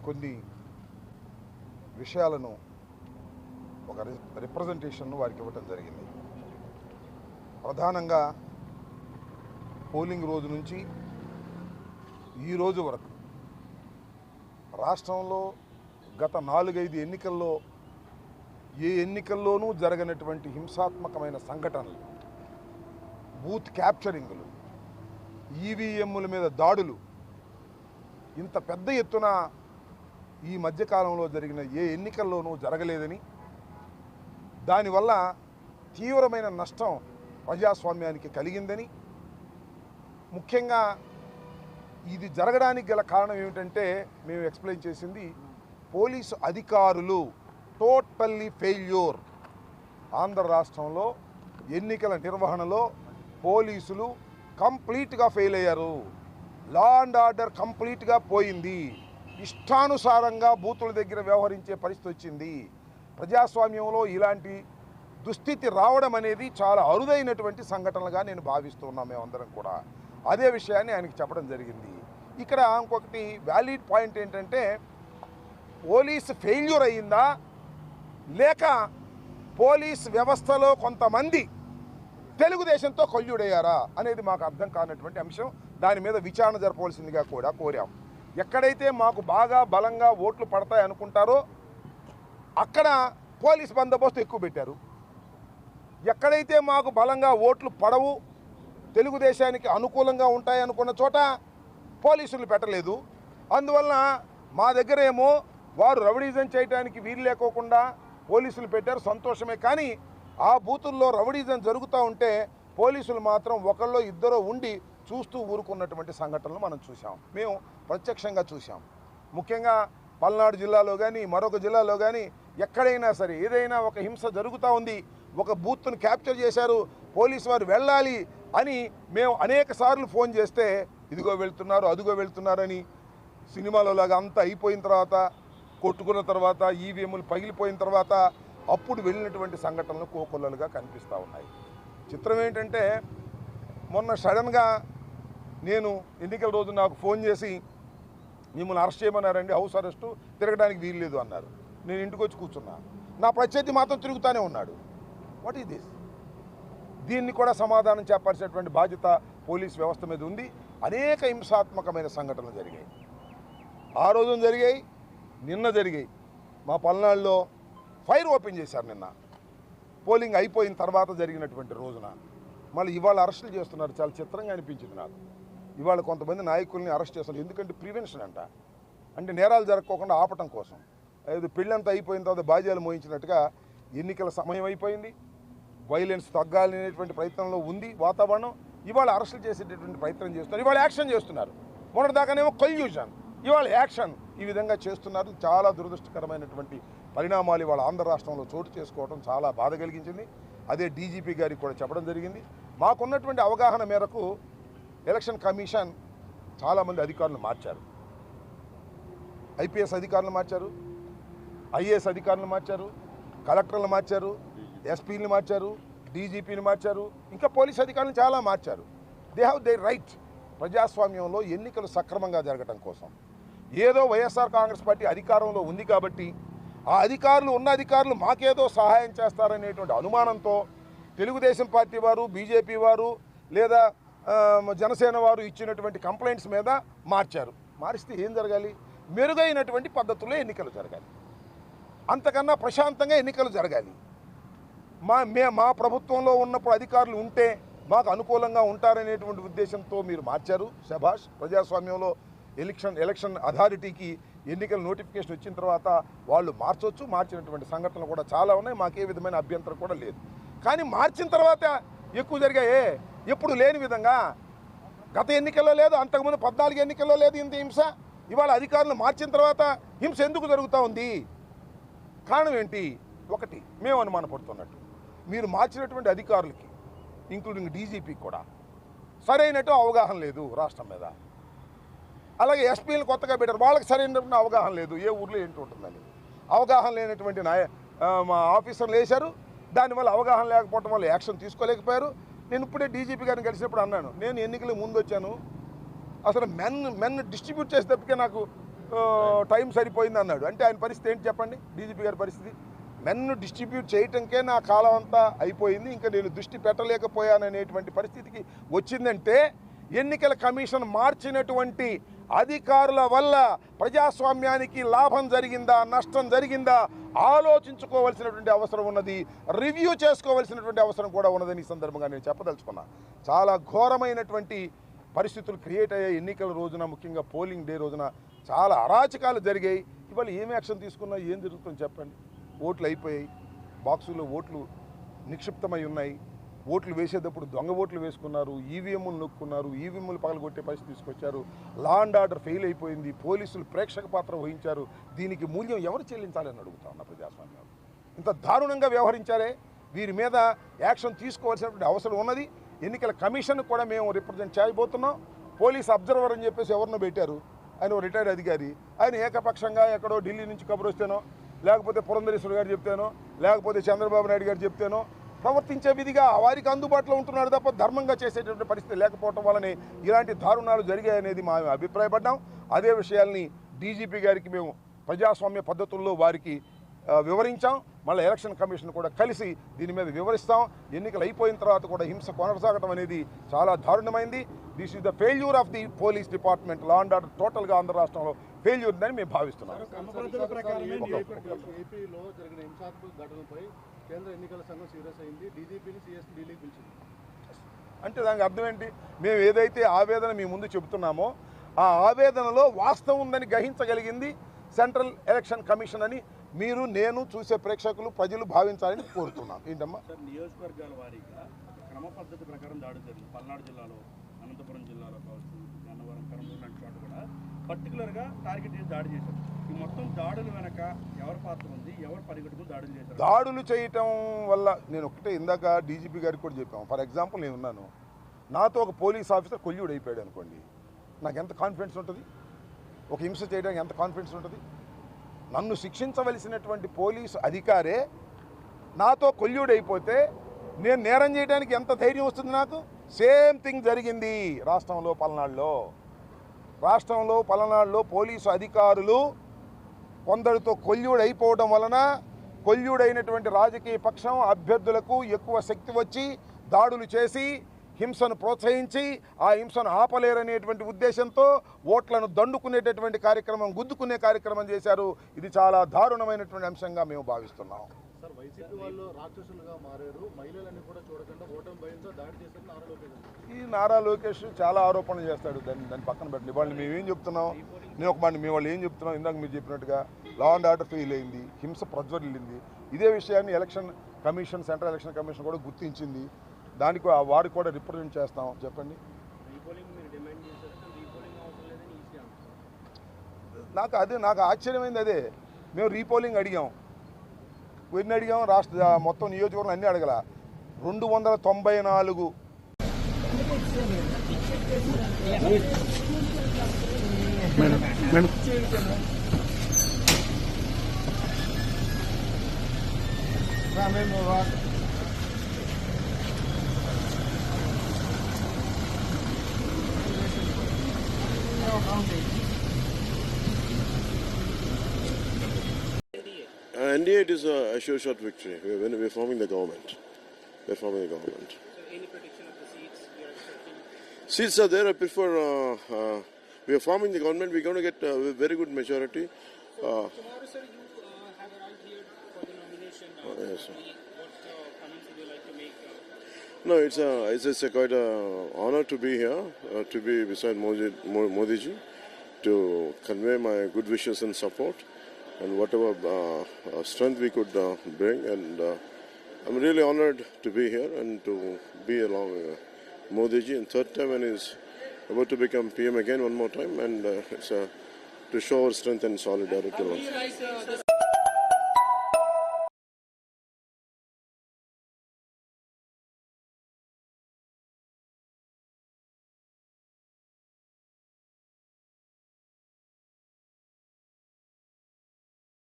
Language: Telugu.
కొన్ని విషయాలను ఒక రిప్రజెంటేషన్ను వారికి ఇవ్వటం జరిగింది. ప్రధానంగా పోలింగ్ రోజు నుంచి ఈ రోజు వరకు రాష్ట్రంలో గత 4-5 ఎన్నికల్లో ఏ ఎన్నికల్లోనూ జరగనటువంటి హింసాత్మకమైన సంఘటనలు, బూత్ క్యాప్చరింగ్లు, ఈవీఎంల మీద దాడులు ఇంత పెద్ద ఎత్తున ఈ మధ్యకాలంలో జరిగిన ఏ ఎన్నికల్లోనూ జరగలేదని, దానివల్ల తీవ్రమైన నష్టం ప్రజాస్వామ్యానికి కలిగిందని, ముఖ్యంగా ఇది జరగడానికి గల కారణం ఏమిటంటే మేము ఎక్స్ప్లెయిన్ చేసింది పోలీసు అధికారులు టోటల్లీ ఫెయిల్యూర్. ఆంధ్ర రాష్ట్రంలో ఎన్నికల నిర్వహణలో పోలీసులు కంప్లీట్గా ఫెయిల్ అయ్యారు. లా అండ్ ఆర్డర్ కంప్లీట్గా పోయింది. ఇష్టానుసారంగా బూతుల దగ్గర వ్యవహరించే పరిస్థితి వచ్చింది. ప్రజాస్వామ్యంలో ఇలాంటి దుస్థితి రావడం అనేది చాలా అరుదైనటువంటి సంఘటనలుగా నేను భావిస్తున్నాం మేమందరం కూడా. అదే విషయాన్ని ఆయనకి చెప్పడం జరిగింది. ఇక్కడ ఇంకొకటి వ్యాలిడ్ పాయింట్ ఏంటంటే పోలీసు ఫెయిల్యూర్ అయ్యిందా లేక పోలీస్ వ్యవస్థలో కొంతమంది తెలుగుదేశంతో కొల్లుడయ్యారా అనేది మాకు అర్థం కానటువంటి అంశం. దాని మీద విచారణ జరపవలసిందిగా కూడా కోరాం. ఎక్కడైతే మాకు బాగా బలంగా ఓట్లు పడతాయి అనుకుంటారో అక్కడ పోలీస్ బందోబస్తు ఎక్కువ పెట్టారు. ఎక్కడైతే మాకు బలంగా ఓట్లు పడవు, తెలుగుదేశానికి అనుకూలంగా ఉంటాయి అనుకున్న చోట పోలీసులు పెట్టలేదు. అందువలన మా దగ్గర ఏమో వారు రౌడీజం చేయడానికి వీలు లేకోకుండా పోలీసులు పెట్టారు, సంతోషమే. కానీ ఆ బూతుల్లో రౌడీజం జరుగుతూ ఉంటే పోలీసులు మాత్రం ఒకళ్ళో ఇద్దరో ఉండి చూస్తూ ఊరుకున్నటువంటి సంఘటనలు మనం చూసాం, మేము ప్రత్యక్షంగా చూసాం. ముఖ్యంగా పల్నాడు జిల్లాలో కానీ మరొక జిల్లాలో కానీ ఎక్కడైనా సరే ఏదైనా ఒక హింస జరుగుతూ ఉంది, ఒక బూత్ను క్యాప్చర్ చేశారు, పోలీసు వారు వెళ్ళాలి అని మేము అనేక సార్లు ఫోన్ చేస్తే ఇదిగో వెళ్తున్నారు అదిగో వెళ్తున్నారని సినిమాలో లాగా అంతా అయిపోయిన తర్వాత, కొట్టుకున్న తర్వాత, ఈవీఎంలు పగిలిపోయిన తర్వాత అప్పుడు వెళ్ళినటువంటి సంఘటనలు కోకొల్లలుగా కనిపిస్తూ ఉన్నాయి. చిత్రం ఏంటంటే మొన్న సడన్గా నేను ఎన్నికల రోజు నాకు ఫోన్ చేసి మిమ్మల్ని అరెస్ట్ చేయమన్నారండి, హౌస్ అరెస్టు, తిరగడానికి వీలు లేదు అన్నారు. నేను ఇంటికి వచ్చి కూర్చున్నా, నా ప్రత్యర్థి మాత్రం తిరుగుతూనే ఉన్నాడు. What is this? దీన్ని కూడా సమాధానం చెప్పాల్సినటువంటి బాధ్యత పోలీస్ వ్యవస్థ మీద ఉంది. అనేక హింసాత్మకమైన సంఘటనలు జరిగాయి, ఆ రోజున జరిగాయి, నిన్న జరిగాయి. మా పల్నాడులో ఫైర్ ఓపెన్ చేశారు నిన్న, పోలింగ్ అయిపోయిన తర్వాత జరిగినటువంటి రోజున. మళ్ళీ ఇవాళ అరెస్టులు చేస్తున్నారు. చాలా చిత్రంగా అనిపించింది నాకు. ఇవాళ కొంతమంది నాయకుల్ని అరెస్ట్ చేస్తున్నారు. ఎందుకంటే ప్రివెన్షన్ అంట, అంటే నేరాలు జరగకోకుండా ఆపటం కోసం. అది పెళ్ళంతా అయిపోయిన తర్వాత బాధ్యాలు మోయించినట్టుగా ఎన్నికల సమయం అయిపోయింది, వైలెన్స్ తగ్గాలనేటువంటి ప్రయత్నంలో ఉంది వాతావరణం. ఇవాళ అరెస్టులు చేసేటటువంటి ప్రయత్నం చేస్తున్నారు, ఇవాళ యాక్షన్ చేస్తున్నారు. మొన్నటిదాకానేమో కొల్యూషన్, ఇవాళ యాక్షన్. ఈ విధంగా చేస్తున్నారు. చాలా దురదృష్టకరమైనటువంటి పరిణామాలు ఇవాళ ఆంధ్ర రాష్ట్రంలో చోటు చేసుకోవడం చాలా బాధ కలిగించింది. అదే డీజీపీ గారికి కూడా చెప్పడం జరిగింది. మాకున్నటువంటి అవగాహన మేరకు ఎలక్షన్ కమిషన్ చాలామంది అధికారులు మార్చారు. ఐపీఎస్ అధికారులు మార్చారు, ఐఏఎస్ అధికారులు మార్చారు, కలెక్టర్లు మార్చారు, ఎస్పీని మార్చారు, డీజీపీని మార్చారు, ఇంకా పోలీస్ అధికారులను చాలా మార్చారు. They have they right. ప్రజాస్వామ్యంలో ఎన్నికలు సక్రమంగా జరగటం కోసం ఏదో వైఎస్ఆర్ కాంగ్రెస్ పార్టీ అధికారంలో ఉంది కాబట్టి ఆ అధికారులు ఉన్న అధికారులు మాకేదో సహాయం చేస్తారనేటువంటి అనుమానంతో తెలుగుదేశం పార్టీ వారు, బీజేపీ వారు లేదా జనసేన వారు ఇచ్చినటువంటి కంప్లైంట్స్ మీద మార్చారు. మారిస్తే ఏం జరగాలి? మెరుగైనటువంటి పద్ధతుల్లో ఎన్నికలు జరగాలి, అంతకన్నా ప్రశాంతంగా ఎన్నికలు జరగాలి. మా ప్రభుత్వంలో ఉన్నప్పుడు అధికారులు ఉంటే మాకు అనుకూలంగా ఉంటారనేటువంటి ఉద్దేశంతో మీరు మార్చారు. శభాష్. ప్రజాస్వామ్యంలో ఎలక్షన్ అథారిటీకి ఎన్నికల నోటిఫికేషన్ వచ్చిన తర్వాత వాళ్ళు మార్చొచ్చు. మార్చినటువంటి సంఘటనలు కూడా చాలా ఉన్నాయి, మాకే విధమైన అభ్యంతరం కూడా లేదు. కానీ మార్చిన తర్వాత ఎక్కువ జరిగాయే, ఎప్పుడు లేని విధంగా. గత ఎన్నికల్లో లేదు, అంతకుముందు 14 ఎన్నికల్లో లేదు ఇంత హింస. ఇవాళ అధికారులు మార్చిన తర్వాత హింస ఎందుకు జరుగుతూ ఉంది? కారణం ఏంటి? ఒకటి, మేము అనుమానపడుతున్నట్టు మీరు మార్చినటువంటి అధికారులకి ఇంక్లూడింగ్ డీజీపీకి కూడా సరైనట్టు అవగాహన లేదు రాష్ట్రం మీద. అలాగే ఎస్పీలు కొత్తగా పెట్టారు, వాళ్ళకి సరైనటువంటి అవగాహన లేదు, ఏ ఊర్లో ఏంటి ఉంటుందని. అవగాహన లేనటువంటి మా ఆఫీసర్లు వేశారు. దానివల్ల అవగాహన లేకపోవడం వల్ల యాక్షన్ తీసుకోలేకపోయారు. నేను ఇప్పుడే డీజీపీ గారిని కలిసినప్పుడు అన్నాను, నేను ఎన్నికలకు ముందు వచ్చాను, అసలు మెన్ డిస్ట్రిబ్యూట్ చేసేటప్పటికే నాకు టైం సరిపోయింది అన్నాడు. అంటే ఆయన పరిస్థితి ఏంటి చెప్పండి, డీజీపీ గారి పరిస్థితి? మెన్ను డిస్ట్రిబ్యూట్ చేయటంకే నా కాలం అంతా అయిపోయింది, ఇంకా నేను దృష్టి పెట్టలేకపోయాననేటువంటి పరిస్థితికి వచ్చిందంటే ఎన్నికల కమిషన్ మార్చినటువంటి అధికారుల వల్ల ప్రజాస్వామ్యానికి లాభం జరిగిందా నష్టం జరిగిందా ఆలోచించుకోవాల్సినటువంటి అవసరం ఉన్నది, రివ్యూ చేసుకోవాల్సినటువంటి అవసరం కూడా ఉన్నదని ఈ సందర్భంగా నేను చెప్పదలుచుకున్నా. చాలా ఘోరమైనటువంటి పరిస్థితులు క్రియేట్ అయ్యాయి ఎన్నికల రోజున, ముఖ్యంగా పోలింగ్ డే రోజున చాలా అరాచకాలు జరిగాయి. ఇవాళ ఏం యాక్షన్ తీసుకున్నా ఏం జరుగుతుందో చెప్పండి? ఓట్లు అయిపోయాయి, బాక్సుల్లో ఓట్లు నిక్షిప్తమై ఉన్నాయి, ఓట్లు వేసేటప్పుడు దొంగ ఓట్లు వేసుకున్నారు, ఈవీఎంలు నొక్కున్నారు, ఈవీఎంలు పగలగొట్టే పరిస్థితి తీసుకొచ్చారు, లా అండ్ ఆర్డర్ ఫెయిల్ అయిపోయింది, పోలీసులు ప్రేక్షక పాత్ర వహించారు. దీనికి మూల్యం ఎవరు చెల్లించాలని అడుగుతా ఉన్నా ప్రజాస్వామ్యం. ఇంత దారుణంగా వ్యవహరించారే, వీరి మీద యాక్షన్ తీసుకోవాల్సినటువంటి అవసరం ఉన్నది. ఎన్నికల కమిషన్ కూడా మేము రిప్రజెంట్ చేయబోతున్నాం. పోలీస్ అబ్జర్వర్ అని చెప్పేసి ఎవరినో పెట్టారు, ఆయన రిటైర్డ్ అధికారి. ఆయన ఏకపక్షంగా ఎక్కడో ఢిల్లీ నుంచి కబురు వస్తేనో, లేకపోతే పురంధరేశ్వరి గారు చెప్తేనో, లేకపోతే చంద్రబాబు నాయుడు గారు చెప్తేనో ప్రవర్తించే విధిగా వారికి అందుబాటులో ఉంటున్నాడు తప్ప ధర్మంగా చేసేటటువంటి పరిస్థితి లేకపోవడం వల్లనే ఇలాంటి దారుణాలు జరిగాయనేది మా అభిప్రాయపడ్డాం. అదే విషయాల్ని డీజీపీ గారికి మేము ప్రజాస్వామ్య పద్ధతుల్లో వారికి వివరించాం. మళ్ళీ ఎలక్షన్ కమిషన్ కూడా కలిసి దీని మీద వివరిస్తాం. ఎన్నికలు అయిపోయిన తర్వాత కూడా హింస కొనసాగడం అనేది చాలా దారుణమైంది. This is the failure of the police department. Law and order టోటల్గా ఆంధ్ర రాష్ట్రంలో ఫెయిల్యూర్ ఉందని మేము భావిస్తున్నాం. ఏపీలో జరిగిన హింసాత్మక ఘటనపై కేంద్ర ఎన్నికల సంఘం సీరియస్ అయింది, డీజీపీని సీఎస్ ఢిల్లీకి పిలిచింది. అంటే దానికి అర్థం ఏంటి? మేము ఏదైతే ఆవేదన మీ ముందు చెబుతున్నామో ఆ ఆవేదనలో వాస్తవం ఉందని గ్రహించగలిగింది సెంట్రల్ ఎలక్షన్ కమిషన్ అని మీరు, నేను, చూసే ప్రేక్షకులు, ప్రజలు భావించాలని కోరుతున్నాం. ఏంటమ్మా? సార్, నియోజకవర్గాల వారీగా క్రమ పద్ధతి ప్రకారం దాడి జరిగింది. పల్నాడు జిల్లాలో, అనంతపురం జిల్లాలో కావచ్చు, గన్నవరం, కర్నూలు లాంటి చోట కూడా పర్టికులర్గా టార్గెట్ చేసి దాడి చేశారు. ఈ మొత్తం దాడుల వెనక ఎవరి పాత్ర ఉంది, ఎవరు పరిగెట్టుకు దాడులు చేశారు? దాడులు చేయటం వల్ల నేను ఒకటే ఇందాక డీజీపీ గారికి కూడా చెప్పాము. ఫర్ ఎగ్జాంపుల్ నేను ఉన్నాను, నాతో ఒక పోలీస్ ఆఫీసర్ కొల్యూడు అయిపోయాడు అనుకోండి, నాకు ఎంత కాన్ఫిడెన్స్ ఉంటుంది? ఒక హింస చేయడానికి ఎంత కాన్ఫిడెన్స్ ఉంటుంది? నన్ను శిక్షించవలసినటువంటి పోలీసు అధికారే నాతో కొల్యూడు అయిపోతే నేను నేరం చేయడానికి ఎంత ధైర్యం వస్తుంది నాకు? సేమ్ థింగ్ జరిగింది రాష్ట్రంలో పల్నాడులో పోలీసు అధికారులు కొందరితో కొల్యూడు అయిపోవడం వలన కొల్యూడైనటువంటి రాజకీయ పక్షం అభ్యర్థులకు ఎక్కువ శక్తి వచ్చి దాడులు చేసి హింసను ప్రోత్సహించి ఆ హింసను ఆపలేరనేటువంటి ఉద్దేశంతో ఓట్లను దండుకునేటటువంటి కార్యక్రమం, గుద్దుకునే కార్యక్రమం చేశారు. ఇది చాలా దారుణమైనటువంటి అంశంగా మేము భావిస్తున్నాం. సార్, వైసీపీ వాళ్ళు రాక్షసులుగా మారారు, మహిళలని కూడా చూడకుండా ఓటమి భయంతో దాడి చేశారు నారా లోకేష్. ఈ నారా లోకేష్ చాలా ఆరోపణలు చేస్తాడు, దాన్ని పక్కన పెట్టండి. వాళ్ళు మేమేం చెప్తున్నాం, నేను ఒక మాట మేము వాళ్ళు ఏం చెప్తున్నాం, ఇందాక మీరు చెప్పినట్టుగా లా అండ్ ఆర్డర్ ఫెయిల్ అయింది, హింస ప్రజ్వరిల్లింది. ఇదే విషయాన్ని election commission, central election commission కూడా గుర్తించింది. దానికి వారికి కూడా రిప్రజెంట్ చేస్తాం. చెప్పండి. నాకు ఆశ్చర్యమైంది అదే. మేము రీపోలింగ్ అడిగాం, ఎన్ని అడిగాం? రాష్ట్ర మొత్తం నియోజకవర్గం అన్నీ అడగల. 294 NDA, it is a sure shot victory. We're forming the government. So any prediction of the seats we are expecting? Seats are there. I prefer. We are forming the government. We're going to get a very good majority. Tomorrow, sir, you have arrived here for the nomination. Yes, sir. What comments would you like to make? No, it's a quite a honor to be here, to be beside Modi ji, to convey my good wishes and support, and whatever strength we could bring. And I'm really honored to be here and to be along Modi ji. And third time, when he's about to become PM again one more time, and it's to show our strength and solidarity.